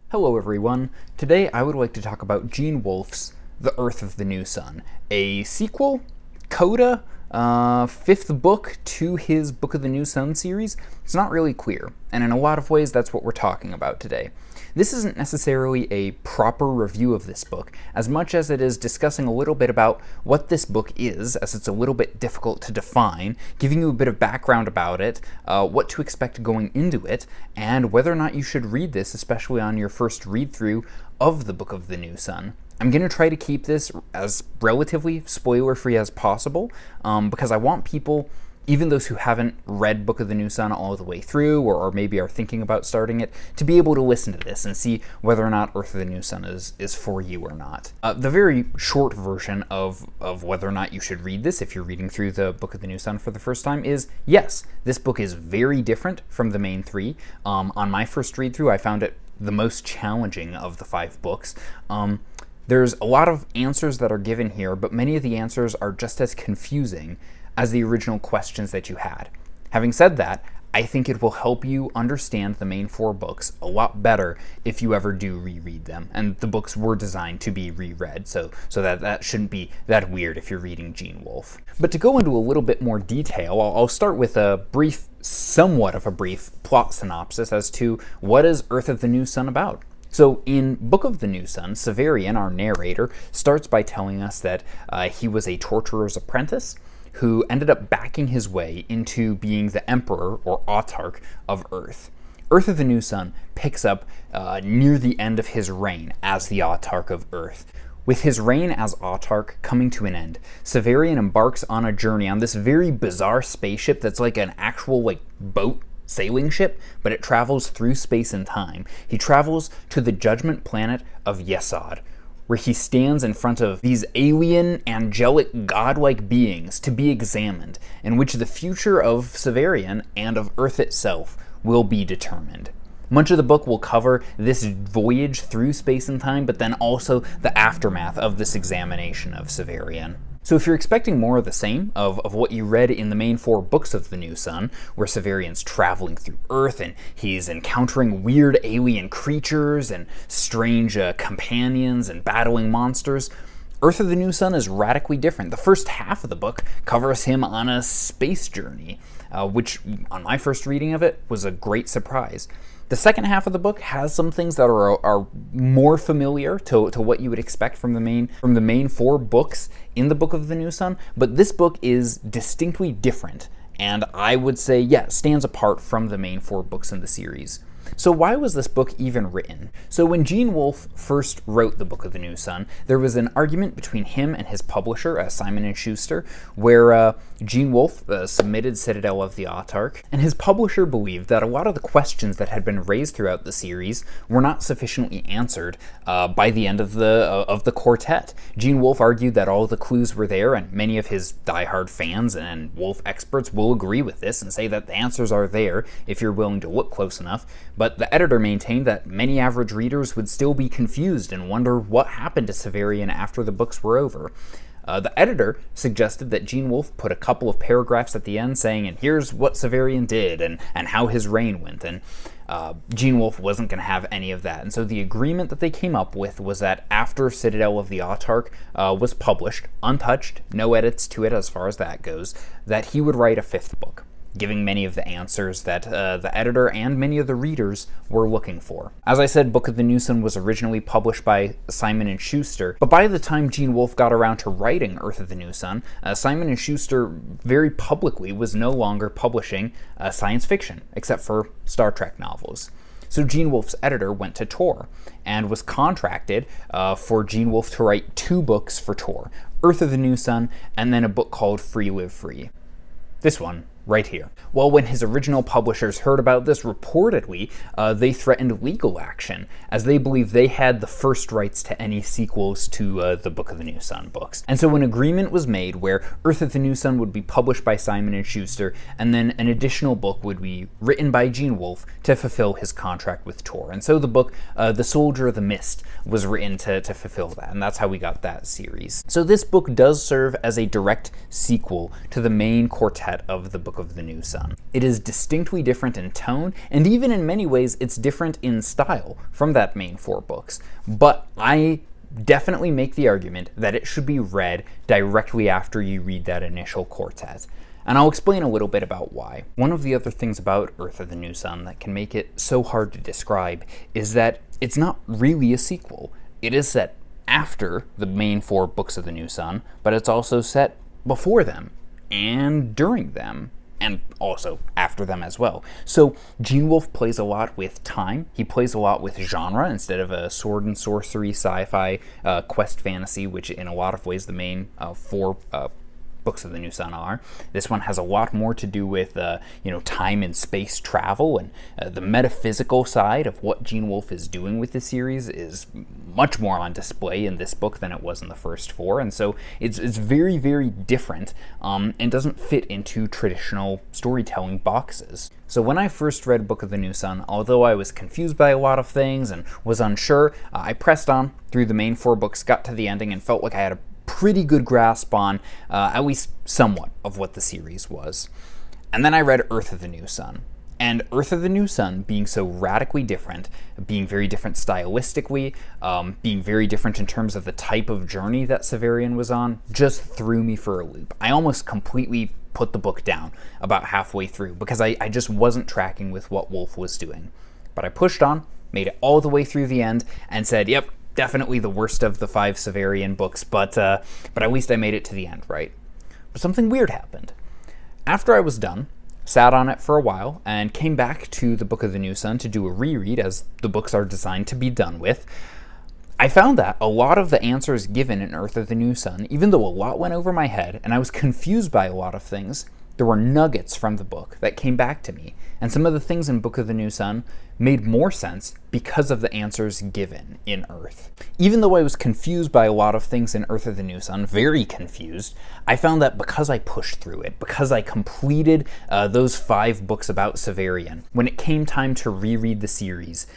Hello everyone. Today I would like to talk about Gene Wolfe's The Urth of the New Sun, a sequel, coda, fifth book to his Book of the New Sun series. It's not really clear, and in a lot of ways that's what we're talking about today. This isn't necessarily a proper review of this book, as much as it is discussing a little bit about what this book is, as it's a little bit difficult to define, giving you a bit of background about it, what to expect going into it, and whether or not you should read this, especially on your first read-through of the Book of the New Sun. I'm going to try to keep this as relatively spoiler-free as possible, because I want people, even those who haven't read Book of the New Sun all the way through, or maybe are thinking about starting it, to be able to listen to this and see whether or not Urth of the New Sun is for you or not. The very short version of whether or not you should read this if you're reading through the Book of the New Sun for the first time is, yes, this book is very different from the main three. On my first read-through, I found it the most challenging of the 5 books. There's a lot of answers that are given here, but many of the answers are just as confusing as the original questions that you had. Having said that, I think it will help you understand the main 4 books a lot better if you ever do reread them. And the books were designed to be reread, so that shouldn't be that weird if you're reading Gene Wolfe. But to go into a little bit more detail, I'll start with a somewhat of a brief plot synopsis as to what is Urth of the New Sun about. So in Book of the New Sun, Severian, our narrator, starts by telling us that he was a torturer's apprentice who ended up backing his way into being the emperor or autarch of Urth. Urth of the New Sun picks up near the end of his reign as the autarch of Urth. With his reign as autarch coming to an end, Severian embarks on a journey on this very bizarre spaceship that's like an actual boat sailing ship, but it travels through space and time. He travels to the judgment planet of Yesod, where he stands in front of these alien, angelic, godlike beings to be examined, in which the future of Severian and of Urth itself will be determined. Much of the book will cover this voyage through space and time, but then also the aftermath of this examination of Severian. So if you're expecting more of the same, of what you read in the main 4 books of the New Sun, where Severian's traveling through Urth and he's encountering weird alien creatures and strange companions and battling monsters, Urth of the New Sun is radically different. The first half of the book covers him on a space journey, which, on my first reading of it, was a great surprise. The second half of the book has some things that are more familiar to what you would expect from the main 4 books in the Book of the New Sun, but this book is distinctly different, and I would say, stands apart from the main 4 books in the series. So why was this book even written? So when Gene Wolfe first wrote the Book of the New Sun, there was an argument between him and his publisher, Simon & Schuster, where Gene Wolfe submitted Citadel of the Autarch, and his publisher believed that a lot of the questions that had been raised throughout the series were not sufficiently answered by the end of the quartet. Gene Wolfe argued that all the clues were there, and many of his diehard fans and Wolfe experts will agree with this and say that the answers are there if you're willing to look close enough. But the editor maintained that many average readers would still be confused and wonder what happened to Severian after the books were over. The editor suggested that Gene Wolfe put a couple of paragraphs at the end saying, and here's what Severian did and how his reign went, and Gene Wolfe wasn't going to have any of that. And so the agreement that they came up with was that after Citadel of the Autarch was published, untouched, no edits to it as far as that goes, that he would write a 5th book, giving many of the answers that the editor and many of the readers were looking for. As I said, Book of the New Sun was originally published by Simon & Schuster, but by the time Gene Wolfe got around to writing Urth of the New Sun, Simon & Schuster very publicly was no longer publishing science fiction, except for Star Trek novels. So Gene Wolfe's editor went to Tor and was contracted for Gene Wolfe to write 2 books for Tor, Urth of the New Sun, and then a book called Free Live Free. This one right here. Well, when his original publishers heard about this, reportedly, they threatened legal action, as they believed they had the first rights to any sequels to the Book of the New Sun books. And so an agreement was made where Urth of the New Sun would be published by Simon & Schuster, and then an additional book would be written by Gene Wolfe to fulfill his contract with Tor. And so the book, The Soldier of the Mist, was written to fulfill that, and that's how we got that series. So this book does serve as a direct sequel to the main quartet of the Book Book of the New Sun. It is distinctly different in tone, and even in many ways it's different in style from that main 4 books. But I definitely make the argument that it should be read directly after you read that initial quartet. And I'll explain a little bit about why. One of the other things about Urth of the New Sun that can make it so hard to describe is that it's not really a sequel. It is set after the main 4 books of the New Sun, but it's also set before them, and during them, and also after them as well. So Gene Wolfe plays a lot with time. He plays a lot with genre instead of a sword and sorcery sci-fi quest fantasy, which in a lot of ways the main 4 books of the New Sun are. This one has a lot more to do with time and space travel, and the metaphysical side of what Gene Wolfe is doing with the series is much more on display in this book than it was in the first 4, and so it's very, very different and doesn't fit into traditional storytelling boxes. So when I first read Book of the New Sun, although I was confused by a lot of things and was unsure, I pressed on through the main 4 books, got to the ending, and felt like I had a pretty good grasp on at least somewhat of what the series was. And then I read Urth of the New Sun. And Urth of the New Sun, being so radically different, being very different stylistically, being very different in terms of the type of journey that Severian was on, just threw me for a loop. I almost completely put the book down about halfway through because I just wasn't tracking with what Wolfe was doing. But I pushed on, made it all the way through the end, and said, yep, definitely the worst of the 5 Severian books, but at least I made it to the end, right? But something weird happened. After I was done, sat on it for a while, and came back to the Book of the New Sun to do a reread, as the books are designed to be done with, I found that a lot of the answers given in Urth of the New Sun, even though a lot went over my head, and I was confused by a lot of things, there were nuggets from the book that came back to me, and some of the things in Book of the New Sun made more sense because of the answers given in Urth. Even though I was confused by a lot of things in Urth of the New Sun, very confused, I found that because I pushed through it, because I completed those 5 books about Severian, when it came time to reread the series,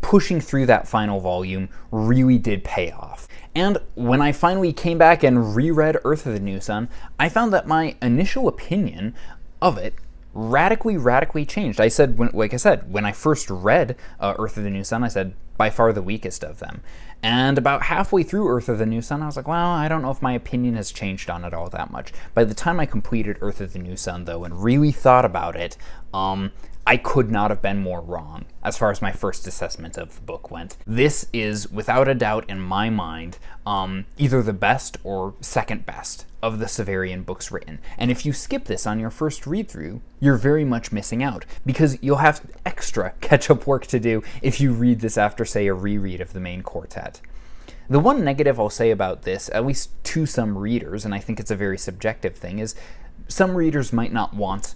pushing through that final volume really did pay off. And when I finally came back and reread Urth of the New Sun, I found that my initial opinion of it radically changed. When I first read Urth of the New Sun, I said, by far the weakest of them. And about halfway through Urth of the New Sun, I was like, well, I don't know if my opinion has changed on it all that much. By the time I completed Urth of the New Sun, though, and really thought about it, I could not have been more wrong as far as my first assessment of the book went. This is, without a doubt in my mind, either the best or second best of the Severian books written. And if you skip this on your first read-through, you're very much missing out, because you'll have extra catch-up work to do if you read this after, say, a reread of the main quartet. The one negative I'll say about this, at least to some readers, and I think it's a very subjective thing, is some readers might not want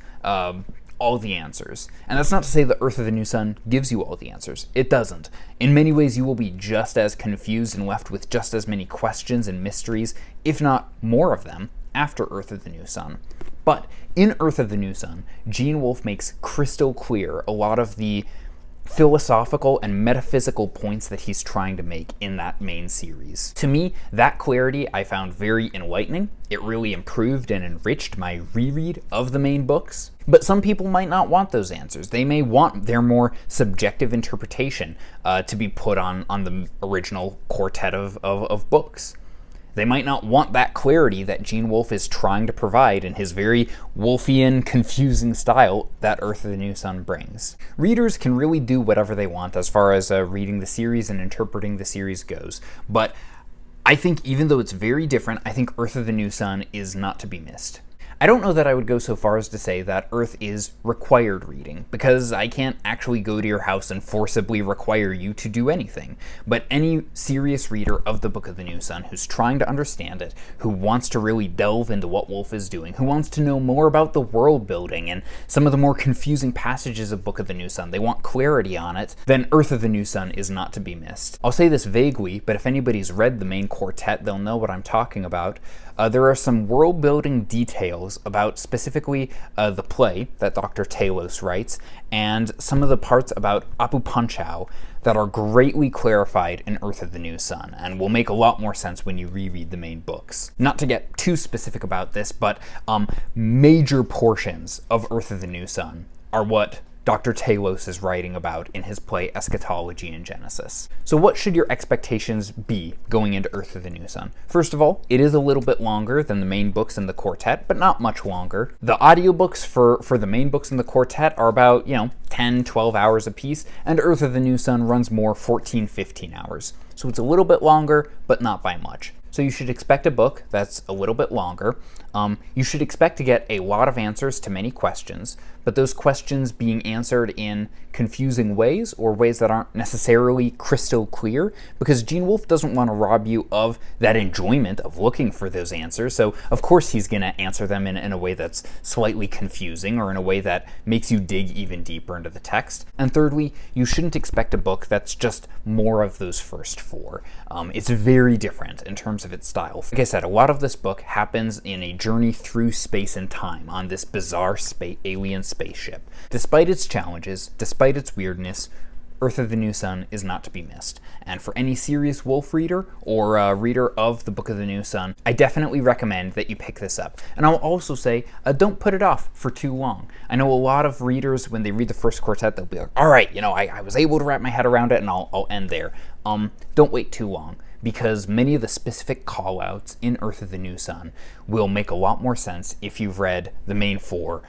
all the answers. And that's not to say that Urth of the New Sun gives you all the answers. It doesn't. In many ways, you will be just as confused and left with just as many questions and mysteries, if not more of them, after Urth of the New Sun. But in Urth of the New Sun, Gene Wolfe makes crystal clear a lot of the philosophical and metaphysical points that he's trying to make in that main series. To me, that clarity I found very enlightening. It really improved and enriched my reread of the main books. But some people might not want those answers. They may want their more subjective interpretation to be put on the original quartet of books. They might not want that clarity that Gene Wolfe is trying to provide in his very Wolfian, confusing style that Urth of the New Sun brings. Readers can really do whatever they want as far as reading the series and interpreting the series goes, but I think even though it's very different, I think Urth of the New Sun is not to be missed. I don't know that I would go so far as to say that Urth is required reading, because I can't actually go to your house and forcibly require you to do anything. But any serious reader of the Book of the New Sun who's trying to understand it, who wants to really delve into what Wolfe is doing, who wants to know more about the world building and some of the more confusing passages of Book of the New Sun, they want clarity on it, then Urth of the New Sun is not to be missed. I'll say this vaguely, but if anybody's read the main quartet, they'll know what I'm talking about. There are some world-building details details about specifically the play that Dr. Talos writes, and some of the parts about Apu Panchao that are greatly clarified in Urth of the New Sun, and will make a lot more sense when you reread the main books. Not to get too specific about this, but major portions of Urth of the New Sun are what Dr. Talos is writing about in his play Eschatology in Genesis. So what should your expectations be going into Urth of the New Sun? First of all, it is a little bit longer than the main books in the quartet, but not much longer. The audiobooks for the main books in the quartet are about, 10, 12 hours apiece, and Urth of the New Sun runs more 14, 15 hours. So it's a little bit longer, but not by much. So you should expect a book that's a little bit longer. You should expect to get a lot of answers to many questions, but those questions being answered in confusing ways or ways that aren't necessarily crystal clear, because Gene Wolfe doesn't want to rob you of that enjoyment of looking for those answers. So of course he's going to answer them in a way that's slightly confusing or in a way that makes you dig even deeper into the text. And thirdly, you shouldn't expect a book that's just more of those first four. It's very different in terms of its style. Like I said, a lot of this book happens in a journey through space and time on this bizarre alien spaceship. Despite its challenges, despite its weirdness, Urth of the New Sun is not to be missed. And for any serious Wolfe reader or reader of the Book of the New Sun, I definitely recommend that you pick this up. And I'll also say, don't put it off for too long. I know a lot of readers, when they read the first quartet, they'll be like, all right, I was able to wrap my head around it and I'll end there. Don't wait too long, because many of the specific call-outs in Urth of the New Sun will make a lot more sense if you've read the main four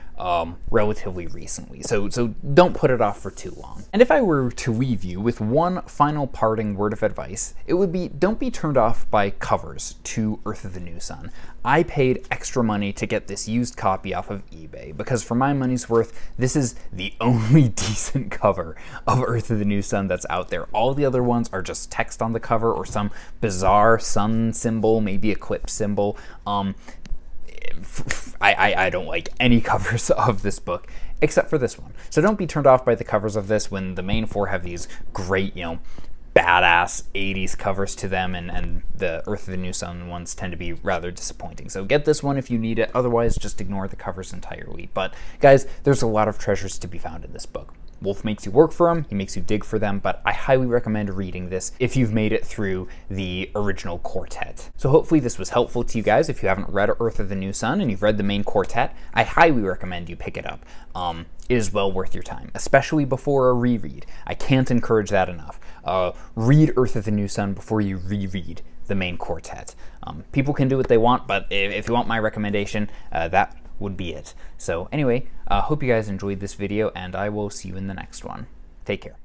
relatively recently. So don't put it off for too long. And if I were to leave you with one final parting word of advice, it would be, don't be turned off by covers to Urth of the New Sun. I paid extra money to get this used copy off of eBay, because for my money's worth, this is the only decent cover of Urth of the New Sun that's out there. All the other ones are just text on the cover or some bizarre sun symbol, maybe eclipse symbol. I don't like any covers of this book except for this one. So don't be turned off by the covers of this when the main four have these great, badass 80s covers to them, and the Urth of the New Sun ones tend to be rather disappointing. So get this one if you need it, otherwise just ignore the covers entirely. But guys, there's a lot of treasures to be found in this book. Wolfe makes you work for them, he makes you dig for them, but I highly recommend reading this if you've made it through the original quartet. So hopefully this was helpful to you guys. If you haven't read Urth of the New Sun and you've read the main quartet, I highly recommend you pick it up. It is well worth your time, especially before a reread. I can't encourage that enough. Read Urth of the New Sun before you reread the main quartet. People can do what they want, but if you want my recommendation, that would be it. So anyway, hope you guys enjoyed this video, and I will see you in the next one. Take care.